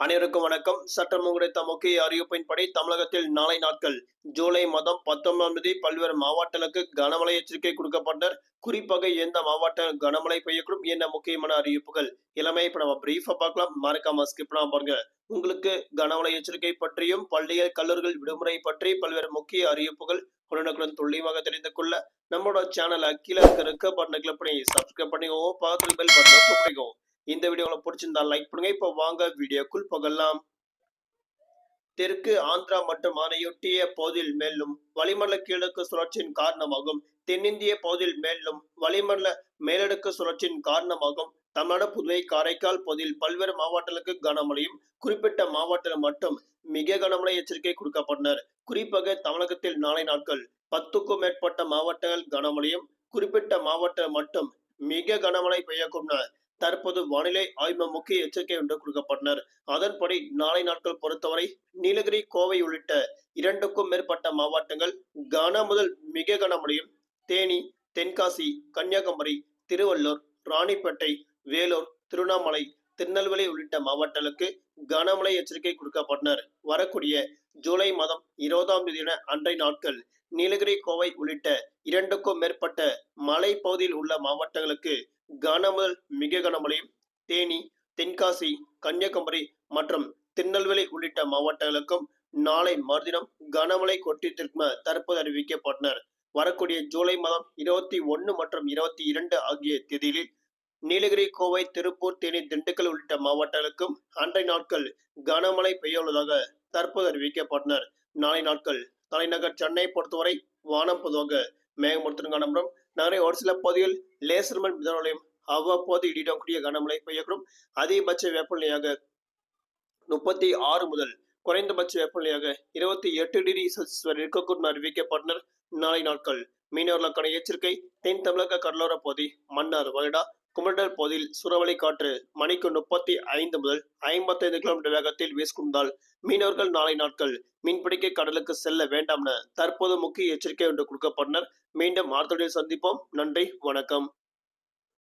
அனைவருக்கும் வணக்கம். சட்டம் கிடைத்த முக்கிய அறிவிப்பின்படி தமிழகத்தில் நாளை நாட்கள் ஜூலை மாதம் 19ஆம் தேதி பல்வேறு மாவட்டங்களுக்கு கனமழை எச்சரிக்கை கொடுக்கப்பட்டனர். குறிப்பாக எந்த மாவட்டம் கனமழை பெய்யக்கூடும் என்ன முக்கியமான அறிவிப்புகள் எல்லாமே இப்ப நம்ம பிரீஃபா பார்க்கலாம். மறக்காம ஸ்கிப் பண்ணாம பாருங்க. உங்களுக்கு கனமழை எச்சரிக்கை பற்றியும் பள்ளிகள் கல்லூரிகள் விடுமுறை பற்றி பல்வேறு முக்கிய அறிவிப்புகள் உடனுக்குடன் துல்லியமாக தெரிந்து கொள்ள நம்மளோட சேனலை கீழே இருக்க பட்டனை கிளிக் பண்ணி சப்ஸ்கிரைப் பண்ணிக்கோங்க. பக்கத்துல பெல் பட்டனை கிளிக் பண்ணிக்கோங்க. இந்த வீடியோ உங்களுக்கு பிடிச்சிருந்தா லைக் பண்ணுங்க. இப்போ வாங்க வீடியோக்குள் போகலாம். தெற்கு ஆந்திரா மற்றும் அதனையொட்டிய பகுதியில் மேலும் வளிமண்டல கீழடுக்கு சுழற்சியின் காரணமாகும் தென்னிந்திய பகுதியில் மேலும் வளிமண்டல மேலடுக்கு சுழற்சியின் காரணமாகும் தமிழ்நாடு புதுவை காரைக்கால் பகுதியில் பல்வேறு மாவட்டங்களுக்கு கனமழையும் குறிப்பிட்ட மாவட்டத்தில் மட்டும் மிக கனமழை எச்சரிக்கை கொடுக்கப்பட்டனர். குறிப்பாக தமிழகத்தில் நாளை நாட்கள் 10க்கும் மேற்பட்ட மாவட்டங்கள் கனமழையும் குறிப்பிட்ட மாவட்டம் மட்டும் மிக கனமழை பெய்யக்கூடும் தற்போது வானிலை ஆய்வு முக்கிய எச்சரிக்கை ஒன்று கொடுக்கப்பட்டனர். அதன்படி நாளை நாட்கள் பொறுத்தவரை நீலகிரி கோவை உள்ளிட்ட 2க்கும் மேற்பட்ட மாவட்டங்கள் கன முதல் மிக கனமழையும் தேனி தென்காசி கன்னியாகுமரி திருவள்ளூர் ராணிப்பேட்டை வேலூர் திருவண்ணாமலை திருநெல்வேலி உள்ளிட்ட மாவட்டங்களுக்கு கனமழை எச்சரிக்கை கொடுக்கப்பட்டனர். வரக்கூடிய ஜூலை மாதம் 20ஆம் தேதி அன்றைய நாட்கள் நீலகிரி கோவை உள்ளிட்ட 2க்கும் மேற்பட்ட மலை பகுதியில் உள்ள மாவட்டங்களுக்கு கனமுதல் மிக கனமழையும் தேனி தென்காசி கன்னியாகுமரி மற்றும் திருநெல்வேலி உள்ளிட்ட மாவட்டங்களுக்கும் நாளை மறுதினம் கனமழை கொட்டித்திருக்கும் தற்போது அறிவிக்கப்பட்டனர். வரக்கூடிய ஜூலை மாதம் 21 மற்றும் 22 ஆகிய தேதிகளில் நீலகிரி கோவை திருப்பூர் தேனி திண்டுக்கல் உள்ளிட்ட மாவட்டங்களுக்கும் அன்றைய நாட்கள் கனமழை பெய்ய உள்ளதாக தற்போது அறிவிக்கப்பட்டனர். நாளை நாட்கள் தலைநகர் சென்னை பொறுத்தவரை வானம் பொதுவாக மேகமூட்டத்துடன் காணப்படும். நகரை ஒரு சில பகுதியில் லேசர் மழை மிதமழையும் அவ்வப்போது இடிடக்கூடிய கனமழை பெய்யக்கூடும். அதிகபட்ச வெப்பநிலையாக 36 முதல் குறைந்தபட்ச வெப்பநிலையாக 28 டிகிரி செல்சியஸ் வரை இருக்கக்கூடும் அறிவிக்கப்பட்டனர். நாளை நாட்கள் மீனவர்களுக்கான எச்சரிக்கை தென் தமிழக கடலோர பகுதி மன்னார் வளைகுடா குமரிடல் பகுதியில் சூறாவளி காற்று மணிக்கு 35 முதல் 55 கிலோமீட்டர் வேகத்தில் வீசுகின்றால் மீனவர்கள் நாளை நாட்கள் மீன்பிடிக்க கடலுக்கு செல்ல வேண்டாம் என தற்போது முக்கிய எச்சரிக்கை ஒன்று கொடுக்கப்பட்டனர். மீண்டும் அடுத்த சந்திப்போம். நன்றி, வணக்கம்.